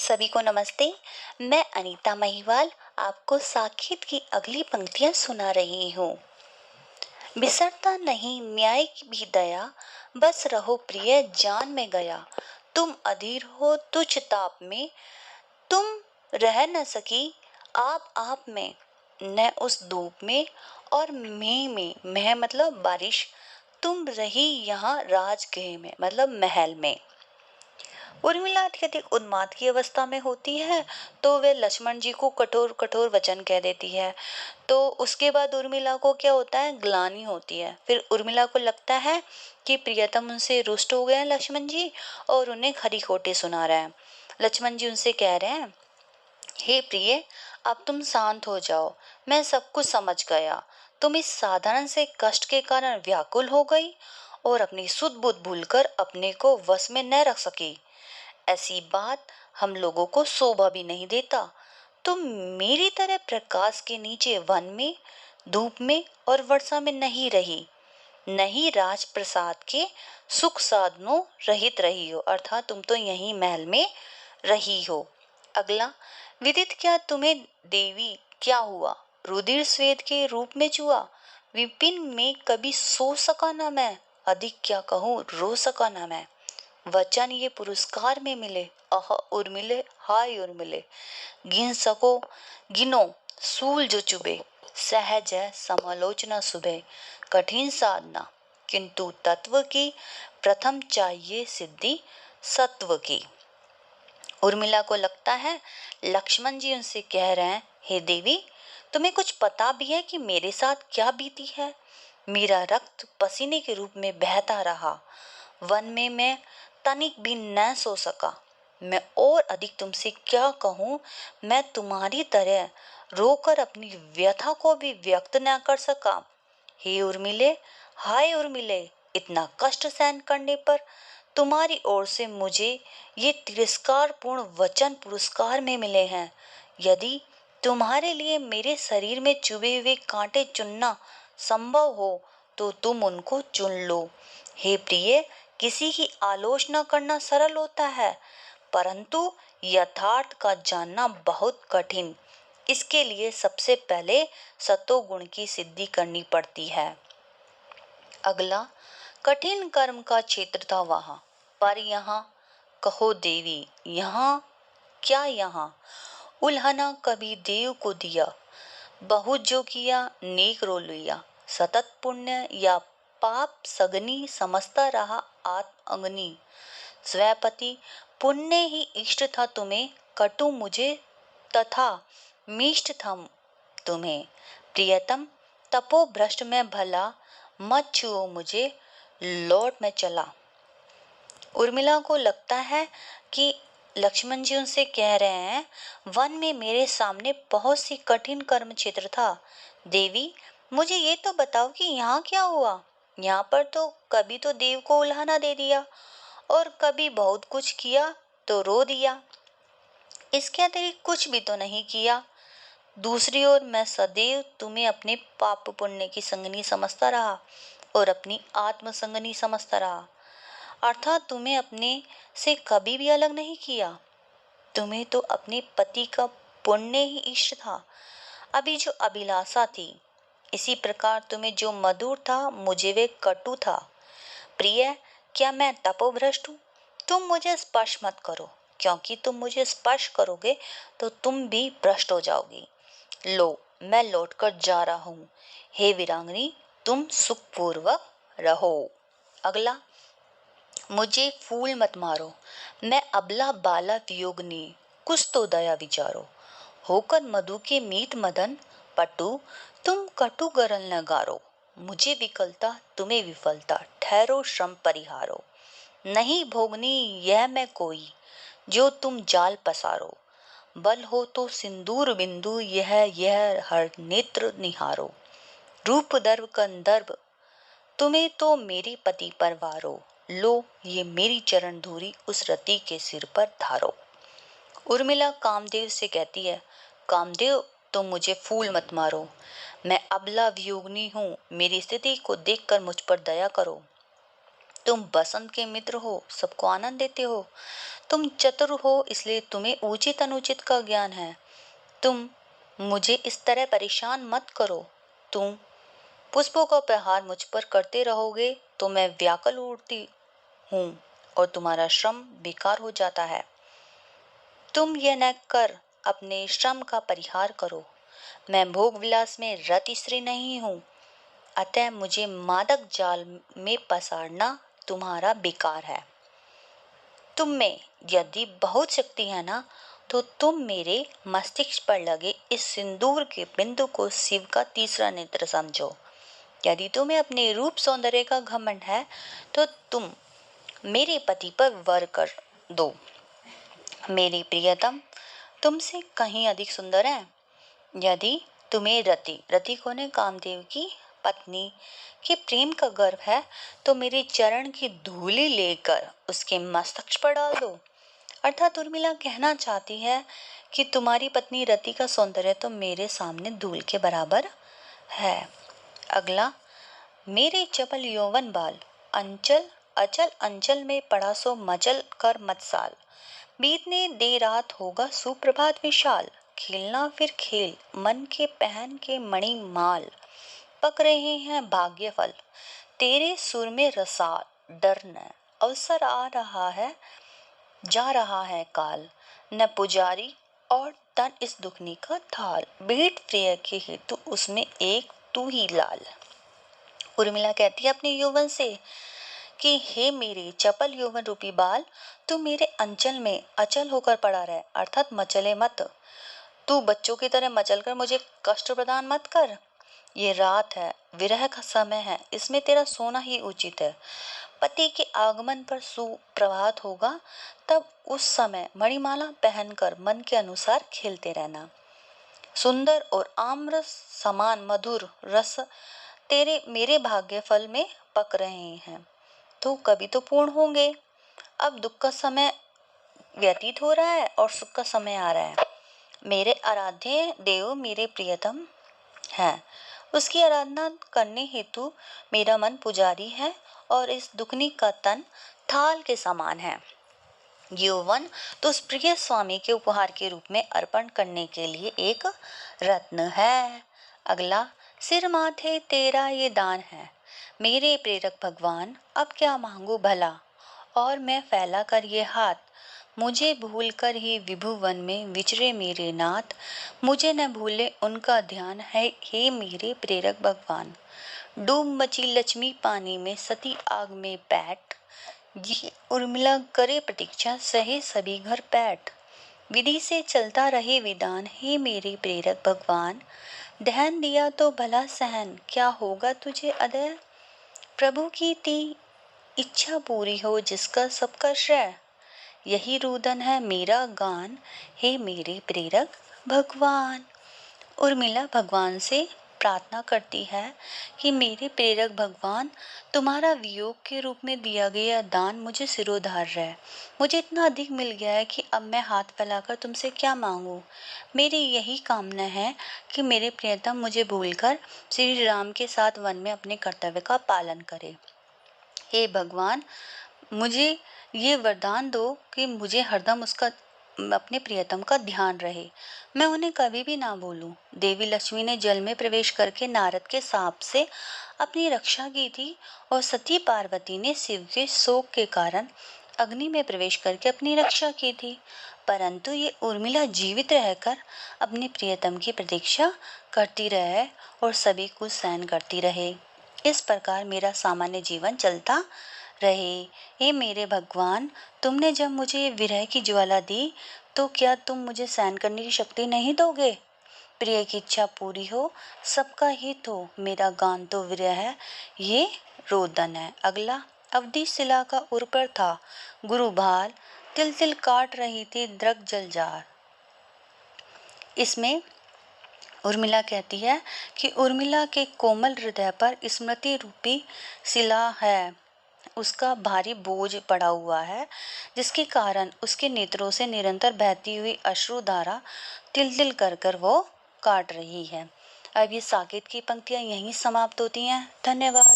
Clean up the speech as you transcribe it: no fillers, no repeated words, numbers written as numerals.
सभी को नमस्ते। मैं अनीता महिवाल आपको साकेत की अगली पंक्तियां सुना रही हूँ। बिसरता नहीं न्याय की भी दया, बस रहो प्रिय जान में गया। तुम अधीर हो तुच्छ ताप में, तुम रह न सकी आप में, न उस धूप में और मैं में। मैं मतलब बारिश। तुम रही यहाँ राजगृह में मतलब महल में। उर्मिला अत्यधिक उन्माद की अवस्था में होती है तो वे लक्ष्मण जी को कठोर कठोर वचन कह देती है। तो उसके बाद उर्मिला को क्या होता है, ग्लानि होती है। फिर उर्मिला को लगता है कि प्रियतम उनसे रुष्ट हो गए हैं लक्ष्मण जी और उन्हें खरी खोटी सुना रहे हैं। लक्ष्मण जी उनसे कह रहे हैं, हे प्रिय, अब तुम शांत हो जाओ। मैं सब कुछ समझ गया। तुम इस साधारण से कष्ट के कारण व्याकुल हो गई और अपनी सुध बुध भूलकर अपने को वश में न रख सकी। ऐसी बात हम लोगों को शोभा भी नहीं देता। तुम मेरी तरह प्रकाश के नीचे वन में, धूप में और वर्षा में नहीं रही, नहीं राजप्रसाद के सुख साधनों रहित रही हो, अर्थात तुम तो यहीं महल में रही हो। अगला, विदित क्या तुम्हें देवी क्या हुआ, रुधिर स्वेद के रूप में चुआ। विपिन में कभी सो सका ना मैं, अधिक क्या कहूँ रो सका ना मैं। वचन ये पुरस्कार में मिले, अह उर्मिले हाय उर्मिले। गिन सको गिनो सूल जो चुबे, सहज है समालोचना सुबह। कठिन साधना किंतु तत्व की, प्रथम चाहिए सिद्धि सत्व की। उर्मिला को लगता है लक्ष्मण जी उनसे कह रहे हैं, हे देवी, तुम्हें कुछ पता भी है कि मेरे साथ क्या बीती है। मेरा रक्त पसीने के रूप में बहता रहा। वन में मैं तनिक भी न सो सका। मैं और अधिक तुमसे क्या कहूँ, मैं तुम्हारी तरह रोकर अपनी व्यथा को भी व्यक्त न कर सका। हे उर्मिले, हाय उर्मिले, इतना कष्ट सहन करने पर तुम्हारी ओर से मुझे ये तिरस्कारपूर्ण वचन पुरस्कार में मिले हैं। यदि तुम्हारे लिए मेरे शरीर में चुभे हुए कांटे चुनना संभव हो तो तुम उनको चुन लो। हे प्रिय, किसी की आलोचना करना सरल होता है, परंतु यथार्थ का जानना बहुत कठिन। इसके लिए सबसे पहले सतोगुण की सिद्धि करनी पड़ती है। अगला, कठिन कर्म का क्षेत्र था वहां, पर यहाँ कहो देवी, यहाँ क्या यहाँ उल्हना कभी देव को दिया। बहुत जो किया नेक रो लिया, सतत पुण्य या पाप सगनी समझता रहा आत्म अंगनी। स्वपति पुण्य ही इष्ट था तुम्हें, कटु मुझे तथा मिष्ट था तुम्हें। प्रियतम तपो भ्रष्ट में भला, मत छुओ मुझे लौट में चला। उर्मिला को लगता है कि लक्ष्मण जी उनसे कह रहे हैं, वन में मेरे सामने बहुत सी कठिन कर्म क्षेत्र था। देवी, मुझे ये तो बताओ कि यहाँ क्या हुआ। यहाँ पर तो कभी तो देव को उल्हाना दे दिया और कभी बहुत कुछ किया तो रो दिया। इसके अतिरिक्त कुछ भी तो नहीं किया। दूसरी ओर मैं सदैव तुम्हें अपने पाप पुण्य की संगनी समझता रहा और अपनी आत्म संगनी समझता रहा, अर्थात तुम्हें अपने से कभी भी अलग नहीं किया। तुम्हें तो अपने पति का पुण्य ही इष्ट था, अभी जो अभिलाषा थी। इसी प्रकार तुम्हें जो मधुर था मुझे वे कटु था। प्रिय, क्या मैं तपोभ्रष्ट हूँ? तुम मुझे स्पर्श मत करो, क्योंकि तुम मुझे स्पर्श करोगे तो तुम भी भ्रष्ट हो जाओगी। लो, मैं लौटकर जा रहा हूँ। हे वीरांगनी, तुम सुखपूर्वक रहो। अगला, मुझे फूल मत मारो, मैं अबला बाला वियोगनी, कुछ तो दया विचारो। होकर मधु के मीत मदन पटु, तुम कटु गरल न गारो। मुझे विकलता तुम्हें विफलता, ठहरो श्रम परिहारो। नहीं भोगनी यह मैं कोई, जो तुम जाल पसारो। बल हो तो सिंदूर बिंदु, यह हर नेत्र निहारो। रूप दर्व कंदर्भ, तुम्हें तो मेरे पति पर वारो। लो, ये मेरी चरण धूरी उस रति के सिर पर धारो। उर्मिला कामदेव से कहती है, कामदेव, तुम मुझे फूल मत मारो, मैं अबला वियोगिनी हूँ, मेरी स्थिति को देखकर मुझ पर दया करो। तुम बसंत के मित्र हो, सबको आनंद देते हो। तुम चतुर हो, इसलिए तुम्हें उचित अनुचित का ज्ञान है। तुम मुझे इस तरह परेशान मत करो। तुम पुष्पों का प्रहार मुझ पर करते रहोगे तो मैं व्याकुल उठती हूँ और तुम्हारा श्रम बेकार हो जाता है। तुम यह न कर अपने श्रम का परिहार करो। मैं भोग विलास में रत स्त्री नहीं हूँ, अतः मुझे मादक जाल में पसारना तुम्हारा बेकार है। तुम में यदि बहुत शक्ति है ना, तो तुम मेरे मस्तिष्क पर लगे इस सिंदूर के बिंदु को शिव का तीसरा नेत्र समझो। यदि तुम्हें अपने रूप सौंदर्य का घमंड है, तो तुम मेरे पति पर वर कर दो। मेरी प्रियतम तुमसे कहीं अधिक सुंदर है। यदि तुम्हें रति को ने कामदेव की पत्नी के प्रेम का गर्व है, तो मेरे चरण की धूलि लेकर उसके मस्तक पर डाल दो। अर्थात उर्मिला कहना चाहती है कि तुम्हारी पत्नी रति का सौंदर्य तो मेरे सामने धूल के बराबर है। अगला, मेरे चपल यौवन बाल अंचल अचल अंचल में पड़ा सो मचल कर मत साल। बीतने दे रात होगा सुप्रभात विशाल। खेलना फिर खेल मन के पहन के मणि माल। पक रहे हैं भाग्य फल तेरे सुर में रसाल। डर न अवसर आ रहा है, जा रहा है काल। न पुजारी और तन इस दुखनी का थाल। भेंट प्रिय के हेतु उसमें एक तू ही लाल। उर्मिला कहती है अपने यौवन से कि हे मेरे चपल यौवन रूपी बाल, तू मेरे अंचल में अचल होकर पड़ा रहे, अर्थात मचले मत। तू बच्चों की तरह मचल कर मुझे कष्ट प्रदान मत कर। ये रात है, विरह का समय है, इसमें तेरा सोना ही उचित है। पति के आगमन पर सुप्रभात होगा, तब उस समय मणिमाला पहनकर मन के अनुसार खेलते रहना। सुंदर और आम्रस समान मधुर रस तेरे मेरे भाग्य फल में पक रहे हैं, तो कभी तो पूर्ण होंगे। अब दुख का समय व्यतीत हो रहा है और सुख का समय आ रहा है। मेरे आराध्य देव मेरे प्रियतम है, उसकी आराधना करने हेतु मेरा मन पुजारी है और इस दुखनी का तन थाल के समान है। यौवन तो उस प्रिय स्वामी के उपहार के रूप में अर्पण करने के लिए एक रत्न है। अगला, सिर माथे तेरा ये दान है, मेरे प्रेरक भगवान अब क्या मांगू भला। और मैं फैला कर ये हाथ, मुझे भूल कर ही विभुवन में विचरे मेरे नाथ। मुझे न भूले उनका ध्यान है, हे मेरे प्रेरक भगवान। डूब मची लक्ष्मी पानी में, सती आग में पैठ। ये उर्मिला करे प्रतीक्षा, सहे सभी घर पैठ। विधि से चलता रहे विधान, हे मेरे प्रेरक भगवान। दहन दिया तो भला सहन, क्या होगा तुझे अदय। प्रभु की ती इच्छा पूरी हो, जिसका सबका श्रेय। यही रुदन है मेरा गान, हे मेरे प्रेरक भगवान। उर्मिला भगवान से प्रार्थना करती है कि मेरे प्रेरक भगवान, तुम्हारा वियोग के रूप में दिया गया दान मुझे सिरोधार्य है। मुझे इतना अधिक मिल गया है कि अब मैं हाथ फैलाकर तुमसे क्या मांगू। मेरी यही कामना है कि मेरे प्रियतम मुझे भूलकर श्री राम के साथ वन में अपने कर्तव्य का पालन करे। हे भगवान, मुझे ये वरदान दो कि मुझे हरदम उसका अपने प्रियतम का ध्यान रहे, मैं उन्हें कभी भी ना भूलूं। देवी लक्ष्मी ने जल में प्रवेश करके नारद के सांप से अपनी रक्षा की थी और सती पार्वती ने शिव के शोक के कारण अग्नि में प्रवेश करके अपनी रक्षा की थी। परंतु ये उर्मिला जीवित रहकर अपने प्रियतम की प्रतीक्षा करती रहे और सभी कुछ सहन करती रहे। इस प्रकार मेरा सामान्य जीवन चलता रहे। हे मेरे भगवान, तुमने जब मुझे विरह की ज्वाला दी, तो क्या तुम मुझे सहन करने की शक्ति नहीं दोगे। प्रिय की इच्छा पूरी हो, सबका हित हो, मेरा गान तो विरह है, ये रोदन है। अगला, अवधि शिला का उर पर था गुरु भाल, तिल तिल काट रही थी द्रग जल जार। इसमें उर्मिला कहती है कि उर्मिला के कोमल हृदय पर स्मृति रूपी शिला है, उसका भारी बोझ पड़ा हुआ है, जिसके कारण उसके नेत्रों से निरंतर बहती हुई अश्रुधारा तिल तिल कर कर वो काट रही है। अब ये साकेत की पंक्तियां यहीं समाप्त होती हैं। धन्यवाद।